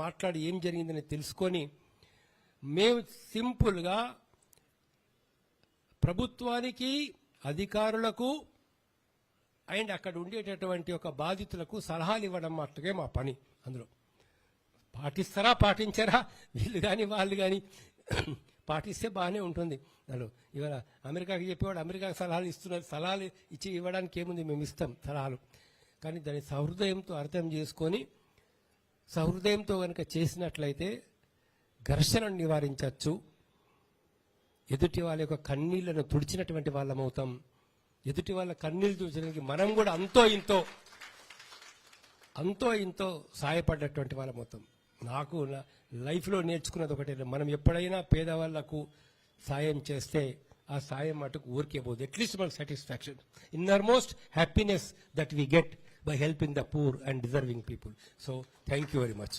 మాట్లాడి ఏం జరిగిందని తెలుసుకొని మేము సింపుల్గా ప్రభుత్వానికి అధికారులకు అండ్ అక్కడ ఉండేటటువంటి ఒక బాధితులకు సలహాలు ఇవ్వడం మాత్రమే మా పని. అందులో పాటిస్తారా పాటించారా వీళ్ళు కానీ వాళ్ళు కానీ పాటిస్తే బాగానే ఉంటుంది. అందులో ఇవాళ అమెరికాకి చెప్పేవాడు అమెరికాకి సలహాలు ఇస్తున్నారు. సలహాలు ఇచ్చి ఇవ్వడానికి ఏముంది, మేము ఇస్తాం సలహాలు. కానీ దాన్ని సహృదయంతో అర్థం చేసుకొని సహృదయంతో కనుక చేసినట్లయితే ఘర్షణను నివారించవచ్చు. ఎదుటి వాళ్ళ యొక్క కన్నీళ్లను తుడిచినటువంటి వాళ్ళమవుతాం. ఎదుటి వాళ్ళ కన్నీళ్ళు తుడిచడానికి మనం కూడా అంతో ఇంతో సాయపడ్డటువంటి వాళ్ళమవుతాం. నాకు లైఫ్లో నేర్చుకున్నది ఒకటే, మనం ఎప్పుడైనా పేదవాళ్లకు సాయం చేస్తే ఆ సాయం మటుకు ఊరికే పోదు. అట్లీస్ట్ మనకు satisfaction, innermost happiness that we get by helping the poor and deserving people. So thank you very much.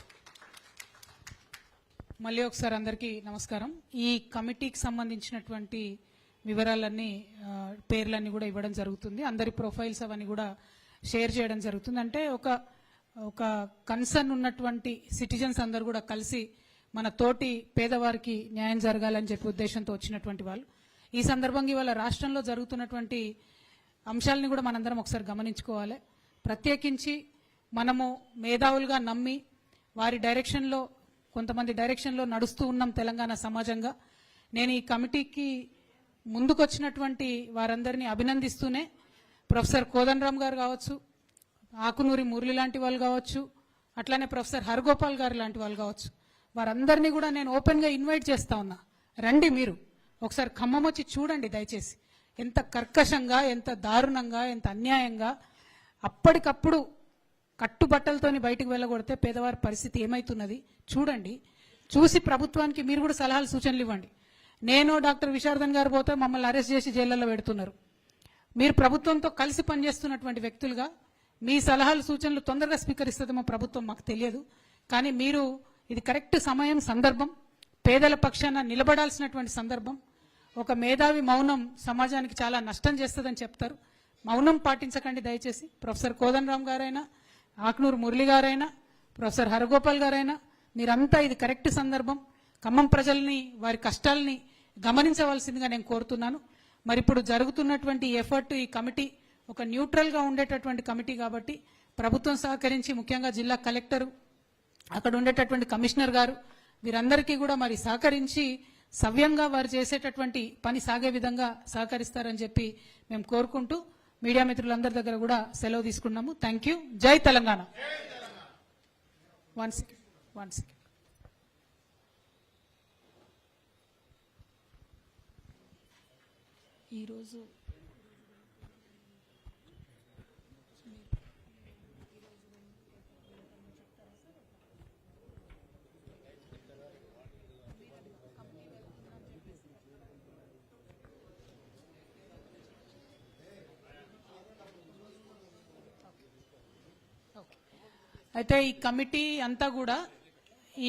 మళ్ళీ ఒకసారి అందరికీ నమస్కారం. ఈ కమిటీకి సంబంధించినటువంటి వివరాలన్నీ పేర్లన్నీ కూడా ఇవ్వడం జరుగుతుంది. అందరి ప్రొఫైల్స్ అవన్నీ కూడా షేర్ చేయడం జరుగుతుంది. అంటే ఒక కన్సర్న్ ఉన్నటువంటి సిటిజన్స్ అందరూ కూడా కలిసి మన తోటి పేదవారికి న్యాయం జరగాలని చెప్పి ఉద్దేశంతో వచ్చినటువంటి వాళ్ళు. ఈ సందర్భంగా ఇవాళ రాష్ట్రంలో జరుగుతున్నటువంటి అంశాలని కూడా మనందరం ఒకసారి గమనించుకోవాలి. ప్రత్యేకించి మనము మేధావులుగా నమ్మి వారి డైరెక్షన్లో కొంతమంది డైరెక్షన్లో నడుస్తూ ఉన్నాం తెలంగాణ సమాజంగా. నేను ఈ కమిటీకి ముందుకొచ్చినటువంటి వారందరినీ అభినందిస్తూనే ప్రొఫెసర్ కోదండరామ్ గారు కావచ్చు, ఆకునూరి మురళి లాంటి వాళ్ళు కావచ్చు, అట్లానే ప్రొఫెసర్ హరగోపాల్ గారు లాంటి వాళ్ళు కావచ్చు, వారందరినీ కూడా నేను ఓపెన్గా ఇన్వైట్ చేస్తా ఉన్నా. రండి, మీరు ఒకసారి ఖమ్మం వచ్చి చూడండి దయచేసి. ఎంత కర్కశంగా, ఎంత దారుణంగా, ఎంత అన్యాయంగా అప్పటికప్పుడు కట్టుబట్టలతోని బయటకు వెళ్ళగొడితే పేదవారి పరిస్థితి ఏమైతున్నది చూడండి. చూసి ప్రభుత్వానికి మీరు కూడా సలహాలు సూచనలు ఇవ్వండి. నేను డాక్టర్ విశారదన్ గారు పోతే మమ్మల్ని అరెస్ట్ చేసి జైళ్ళల్లో పెడుతున్నారు. మీరు ప్రభుత్వంతో కలిసి పనిచేస్తున్నటువంటి వ్యక్తులుగా మీ సలహాలు సూచనలు తొందరగా స్వీకరిస్తుందేమో ప్రభుత్వం మాకు తెలియదు. కానీ మీరు ఇది కరెక్ట్ సమయం, సందర్భం, పేదల పక్షాన నిలబడాల్సినటువంటి సందర్భం. ఒక మేధావి మౌనం సమాజానికి చాలా నష్టం చేస్తుందని చెప్తారు. మౌనం పాటించకండి దయచేసి. ప్రొఫెసర్ కోదండరామ్ గారైనా, ఆకునూరు మురళి గారైనా, ప్రొఫెసర్ హరగోపాల్ గారైనా, మీరంతా ఇది కరెక్ట్ సందర్భం. ఖమ్మం ప్రజల్ని, వారి కష్టాలని గమనించవలసిందిగా నేను కోరుతున్నాను. మరి ఇప్పుడు జరుగుతున్నటువంటి ఎఫర్ట్, ఈ కమిటీ ఒక న్యూట్రల్గా ఉండేటటువంటి కమిటీ కాబట్టి ప్రభుత్వం సహకరించి, ముఖ్యంగా జిల్లా కలెక్టరు, అక్కడ ఉండేటటువంటి కమిషనర్ గారు, వీరందరికీ కూడా మరి సహకరించి సవ్యంగా వారు చేసేటటువంటి పని సాగే విధంగా సహకరిస్తారని చెప్పి మేము కోరుకుంటూ మీడియా మిత్రులందరి దగ్గర కూడా సెలవు తీసుకున్నాము. Thank you. జై తెలంగాణ. One second. ఈరోజు అయితే ఈ కమిటీ అంతా కూడా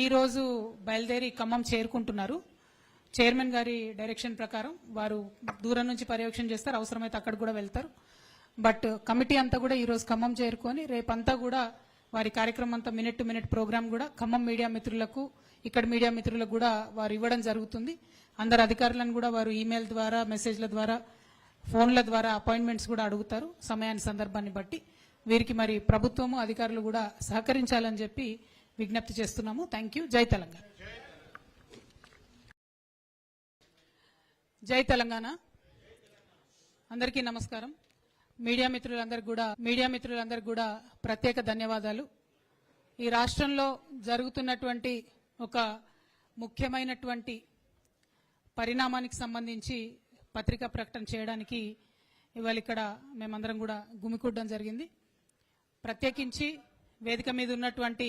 ఈరోజు బయలుదేరి ఖమ్మం చేరుకుంటున్నారు. చైర్మన్ గారి డైరెక్షన్ ప్రకారం వారు దూరం నుంచి పర్యవేక్షణ చేస్తారు, అవసరమైతే అక్కడ కూడా వెళ్తారు. బట్ కమిటీ అంతా కూడా ఈరోజు ఖమ్మం చేరుకొని రేపంతా కూడా వారి కార్యక్రమం అంతా మినిట్ టు మినిట్ ప్రోగ్రామ్ కూడా ఖమ్మం మీడియా మిత్రులకు, ఇక్కడ మీడియా మిత్రులకు కూడా వారు ఇవ్వడం జరుగుతుంది. అందరు అధికారులను కూడా వారు ఈమెయిల్ ద్వారా, మెసేజ్ల ద్వారా, ఫోన్ల ద్వారా అపాయింట్మెంట్స్ కూడా అడుగుతారు సమయాన్ని, సందర్భాన్ని బట్టి. వీరికి మరి ప్రభుత్వము, అధికారులు కూడా సహకరించాలని చెప్పి విజ్ఞప్తి చేస్తున్నాము. Thank you. జై తెలంగాణ. జై తెలంగాణ. అందరికీ నమస్కారం. మీడియా మిత్రులందరికీ కూడా ప్రత్యేక ధన్యవాదాలు. ఈ రాష్ట్రంలో జరుగుతున్నటువంటి ఒక ముఖ్యమైనటువంటి పరిణామానికి సంబంధించి పత్రికా ప్రకటన చేయడానికి ఇవాళ ఇక్కడ మేమందరం కూడా గుమికూడడం జరిగింది. ప్రత్యేకించి వేదిక మీద ఉన్నటువంటి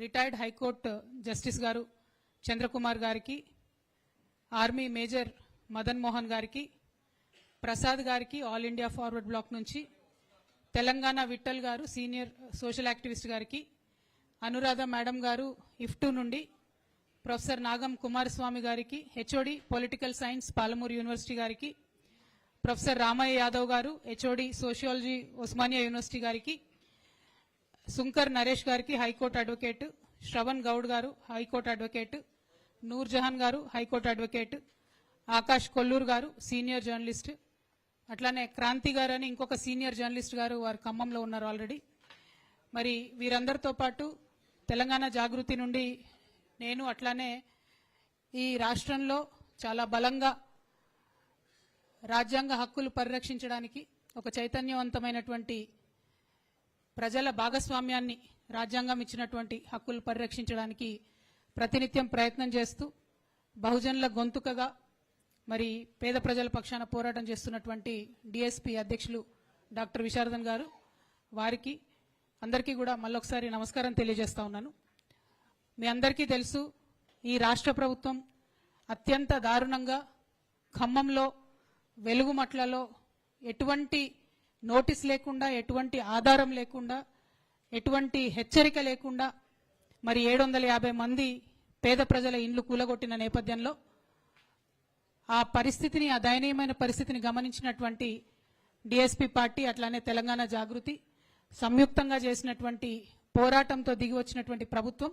రిటైర్డ్ హైకోర్టు జస్టిస్ గారు చంద్రకుమార్ గారికి, ఆర్మీ మేజర్ మదన్ మోహన్ గారికి, ప్రసాద్ గారికి ఆల్ ఇండియా ఫార్వర్డ్ బ్లాక్ నుంచి, తెలంగాణ విఠల్ గారు సీనియర్ సోషల్ యాక్టివిస్ట్ గారికి, అనురాధ మేడం గారు ఇఫ్టు నుండి, ప్రొఫెసర్ నాగం కుమారస్వామి గారికి HOD political science Palamuru university గారికి, ప్రొఫెసర్ రామయ్య యాదవ్ గారు హెచ్ఓడి సోషియాలజీ ఉస్మానియా యూనివర్సిటీ గారికి, సుంకర్ నరేష్ గారికి హైకోర్టు అడ్వకేట్, శ్రవణ్ గౌడ్ గారు హైకోర్టు అడ్వకేట్, నూర్జహాన్ గారు హైకోర్టు అడ్వకేట్, ఆకాష్ కొల్లూరు గారు సీనియర్ జర్నలిస్ట్, అట్లానే క్రాంతి గారు అని ఇంకొక సీనియర్ జర్నలిస్ట్ గారు వారు ఖమ్మంలో ఉన్నారు ఆల్రెడీ. మరి వీరందరితో పాటు తెలంగాణ జాగృతి నుండి నేను, అట్లానే ఈ రాష్ట్రంలో చాలా బలంగా రాజ్యాంగ హక్కులు పరిరక్షించడానికి ఒక చైతన్యవంతమైనటువంటి ప్రజల భాగస్వామ్యాన్ని రాజ్యాంగం ఇచ్చినటువంటి హక్కులు పరిరక్షించడానికి ప్రతినిత్యం ప్రయత్నం చేస్తూ బహుజనుల గొంతుకగా మరి పేద ప్రజల పక్షాన పోరాటం చేస్తున్నటువంటి డిఎస్పీ అధ్యక్షులు డాక్టర్ విశారదన్ గారు, వారికి అందరికీ కూడా మళ్ళొకసారి నమస్కారం తెలియజేస్తా ఉన్నాను. మీ అందరికీ తెలుసు, ఈ రాష్ట్ర ప్రభుత్వం అత్యంత దారుణంగా ఖమ్మంలో వెలుగుమట్లలో ఎటువంటి నోటీస్ లేకుండా, ఎటువంటి ఆధారం లేకుండా, ఎటువంటి హెచ్చరిక లేకుండా మరి 750 మంది పేద ప్రజల ఇండ్లు కూలగొట్టిన నేపథ్యంలో ఆ పరిస్థితిని, ఆ దయనీయమైన పరిస్థితిని గమనించినటువంటి డిఎస్పీ పార్టీ, అట్లానే తెలంగాణ జాగృతి సంయుక్తంగా చేసినటువంటి పోరాటంతో దిగి వచ్చినటువంటి ప్రభుత్వం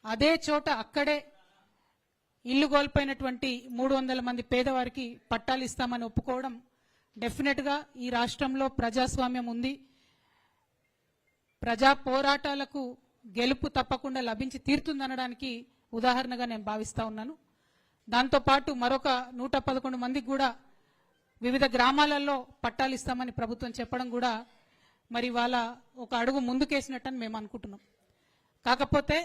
అదే చోట అక్కడే ఇల్లు కోల్పోయినటువంటి 300 మంది పేదవారికి పట్టాలు ఇస్తామని ఒప్పుకోవడం డెఫినెట్ గా ఈ రాష్ట్రంలో ప్రజాస్వామ్యం ఉంది, ప్రజా పోరాటాలకు గెలుపు తప్పకుండా లభించి తీరుతుందనడానికి ఉదాహరణగా నేను భావిస్తా ఉన్నాను. దాంతోపాటు మరొక 111 మందికి కూడా వివిధ గ్రామాలలో పట్టాలు ఇస్తామని ప్రభుత్వం చెప్పడం కూడా మరి వాళ్ళ ఒక అడుగు ముందుకేసినట్టని మేము అనుకుంటున్నాం. కాకపోతే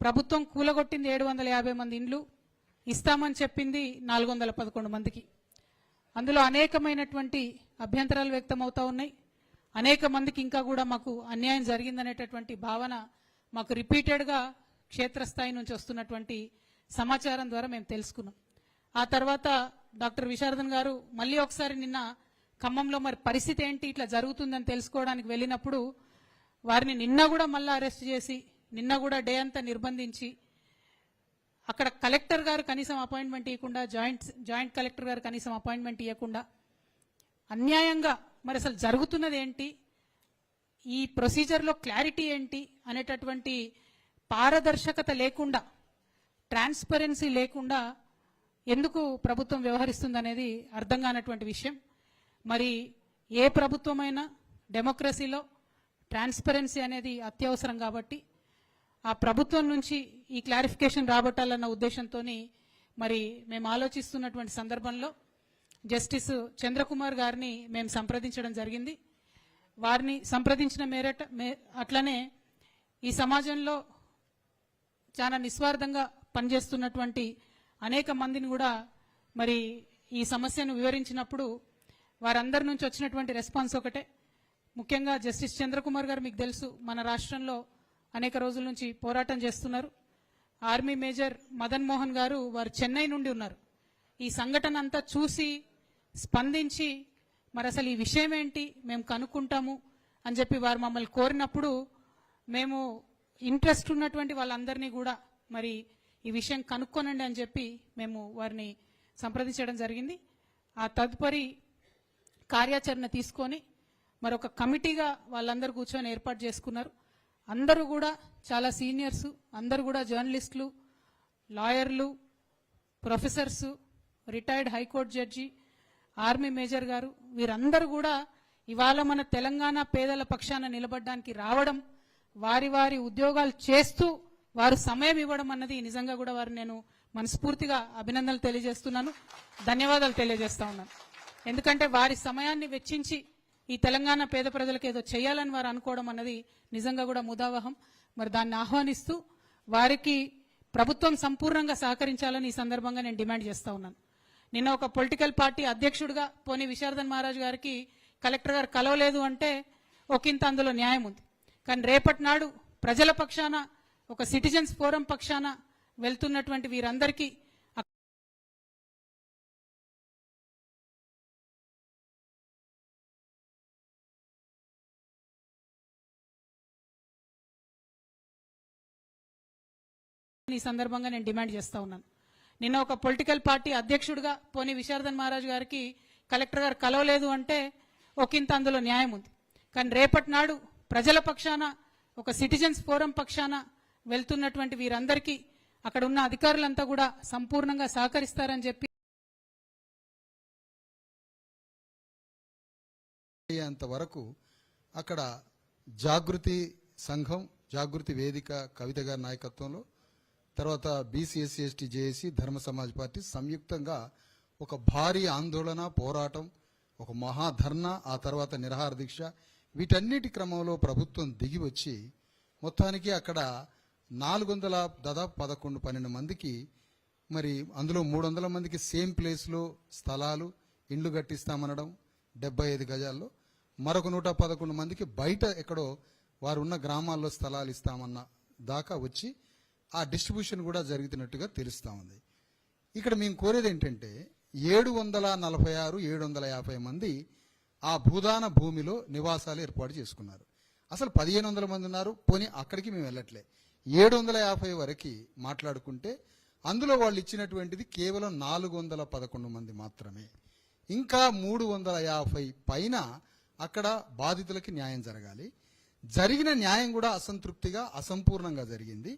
ప్రభుత్వం కూలగొట్టింది 750 మంది ఇండ్లు, ఇస్తామని చెప్పింది 411 మందికి. అందులో అనేకమైనటువంటి అభ్యంతరాలు వ్యక్తమవుతా ఉన్నాయి. అనేక మందికి ఇంకా కూడా మాకు అన్యాయం జరిగిందనేటటువంటి భావన మాకు రిపీటెడ్గా క్షేత్రస్థాయి నుంచి వస్తున్నటువంటి సమాచారం ద్వారా మేము తెలుసుకున్నాం. ఆ తర్వాత డాక్టర్ విశారదన్ గారు మళ్ళీ ఒకసారి నిన్న ఖమ్మంలో మరి పరిస్థితి ఏంటి ఇట్లా జరుగుతుందని తెలుసుకోవడానికి వెళ్ళినప్పుడు వారిని నిన్న కూడా మళ్ళీ అరెస్ట్ చేసి, నిన్న కూడా డే అంతా నిర్బంధించి, అక్కడ కలెక్టర్ గారు కనీసం అపాయింట్మెంట్ ఇవ్వకుండా, జాయింట్ కలెక్టర్ గారు కనీసం అపాయింట్మెంట్ ఇవ్వకుండా అన్యాయంగా మరి అసలు జరుగుతున్నది ఏంటి, ఈ ప్రొసీజర్లో క్లారిటీ ఏంటి అనేటటువంటి పారదర్శకత లేకుండా, ట్రాన్స్పరెన్సీ లేకుండా ఎందుకు ప్రభుత్వం వ్యవహరిస్తుందనేది అర్థం కానటువంటి విషయం. మరి ఏ ప్రభుత్వమైనా డెమోక్రసీలో ట్రాన్స్పరెన్సీ అనేది అత్యవసరం కాబట్టి ఆ ప్రభుత్వం నుంచి ఈ క్లారిఫికేషన్ రాబట్టాలన్న ఉద్దేశంతో మరి మేము ఆలోచిస్తున్నటువంటి సందర్భంలో జస్టిస్ చంద్రకుమార్ గారిని మేము సంప్రదించడం జరిగింది. వారిని సంప్రదించిన మేరట అట్లనే ఈ సమాజంలో చాలా నిస్వార్థంగా పనిచేస్తున్నటువంటి అనేక మందిని కూడా మరి ఈ సమస్యను వివరించినప్పుడు వారందరి నుంచి వచ్చినటువంటి రెస్పాన్స్ ఒకటే. ముఖ్యంగా జస్టిస్ చంద్రకుమార్ గారు మీకు తెలుసు, మన రాష్ట్రంలో అనేక రోజుల నుంచి పోరాటం చేస్తున్నారు. ఆర్మీ మేజర్ మదన్ మోహన్ గారు వారు చెన్నై నుండి ఉన్నారు. ఈ సంఘటన అంతా చూసి స్పందించి మరి అసలు ఈ విషయం ఏంటి మేము కనుక్కుంటాము అని చెప్పి వారు మమ్మల్ని కోరినప్పుడు మేము ఇంట్రెస్ట్ ఉన్నటువంటి వాళ్ళందరినీ కూడా మరి ఈ విషయం కనుక్కోనండి అని చెప్పి మేము వారిని సంప్రదించడం జరిగింది. ఆ తదుపరి కార్యాచరణ తీసుకొని మరొక కమిటీగా వాళ్ళందరూ కూర్చొని ఏర్పాటు చేసుకున్నారు. అందరూ కూడా చాలా సీనియర్స్, అందరూ కూడా జర్నలిస్టులు, లాయర్లు, professors, retired high court judge, army major గారు, వీరందరూ కూడా ఇవాళ మన తెలంగాణ పేదల పక్షాన నిలబడడానికి రావడం, వారి వారి ఉద్యోగాలు చేస్తూ వారు సమయం ఇవ్వడం అన్నది నిజంగా కూడా వారు నేను మనస్ఫూర్తిగా అభినందనలు తెలియజేస్తున్నాను, ధన్యవాదాలు తెలియజేస్తా ఉన్నాను. ఎందుకంటే వారి సమయాన్ని వెచ్చించి ఈ తెలంగాణ పేద ప్రజలకు ఏదో చేయాలని వారు అనుకోవడం అన్నది నిజంగా కూడా ముదావహం. మరి దాన్ని ఆహ్వానిస్తూ వారికి ప్రభుత్వం సంపూర్ణంగా సహకరించాలని ఈ సందర్భంగా నేను డిమాండ్ చేస్తా ఉన్నాను. నిన్న ఒక పొలిటికల్ పార్టీ అధ్యక్షుడిగా పోనీ విశారదన్ మహారాజ్ గారికి కలెక్టర్ గారు కలవలేదు అంటే ఒకంత అందులో న్యాయం ఉంది. కానీ రేపటి నాడు ప్రజల పక్షాన, ఒక సిటిజన్స్ ఫోరం పక్షాన వెళ్తున్నటువంటి వీరందరికీ ఈ సందర్భంగా నేను డిమాండ్ చేస్తా ఉన్నాను. నిన్న ఒక పొలిటికల్ పార్టీ అధ్యక్షుడిగా పోనీ విశారదన్ మహారాజ్ గారికి కలెక్టర్ గారు కలవలేదు అంటే ఒకంత అందులో న్యాయం ఉంది. కానీ రేపటి నాడు ప్రజల పక్షాన, ఒక సిటిజన్స్ ఫోరం పక్షాన వెళ్తున్నటువంటి వీరందరికీ అక్కడ ఉన్న అధికారులంతా కూడా సంపూర్ణంగా సహకరిస్తారని చెప్పి అయ్యేంత వరకు అక్కడ జాగృతి సంఘం, జాగృతి వేదిక కవిత గారి నాయకత్వంలో, తర్వాత బీసీఎస్సీ ఎస్టీ జేఏసీ, ధర్మ సమాజ్ పార్టీ సంయుక్తంగా ఒక భారీ ఆందోళన, పోరాటం, ఒక మహాధర్నా, ఆ తర్వాత నిరాహార దీక్ష, వీటన్నిటి క్రమంలో ప్రభుత్వం దిగి వచ్చి మొత్తానికి అక్కడ 400 దాదాపు 11-12 మందికి, మరి అందులో 300 మందికి సేమ్ ప్లేస్లో స్థలాలు, ఇండ్లు కట్టిస్తామనడం 75 గజాల్లో, మరొక 111 మందికి బయట ఎక్కడో వారు ఉన్న గ్రామాల్లో స్థలాలు ఇస్తామన్న దాకా వచ్చి ఆ డిస్ట్రిబ్యూషన్ కూడా జరుగుతున్నట్టుగా తెలుస్తా ఉంది. ఇక్కడ మేము కోరేది ఏంటంటే 746, 750 మంది ఆ భూదాన భూమిలో నివాసాలు ఏర్పాటు చేసుకున్నారు. అసలు 1500 మంది ఉన్నారు, పోనీ అక్కడికి మేము వెళ్ళట్లే, 750 వరకు మాట్లాడుకుంటే అందులో వాళ్ళు ఇచ్చినటువంటిది కేవలం 411 మంది మాత్రమే. ఇంకా 350 పైన అక్కడ బాధితులకి న్యాయం జరగాలి. జరిగిన న్యాయం కూడా అసంతృప్తిగా, అసంపూర్ణంగా జరిగింది.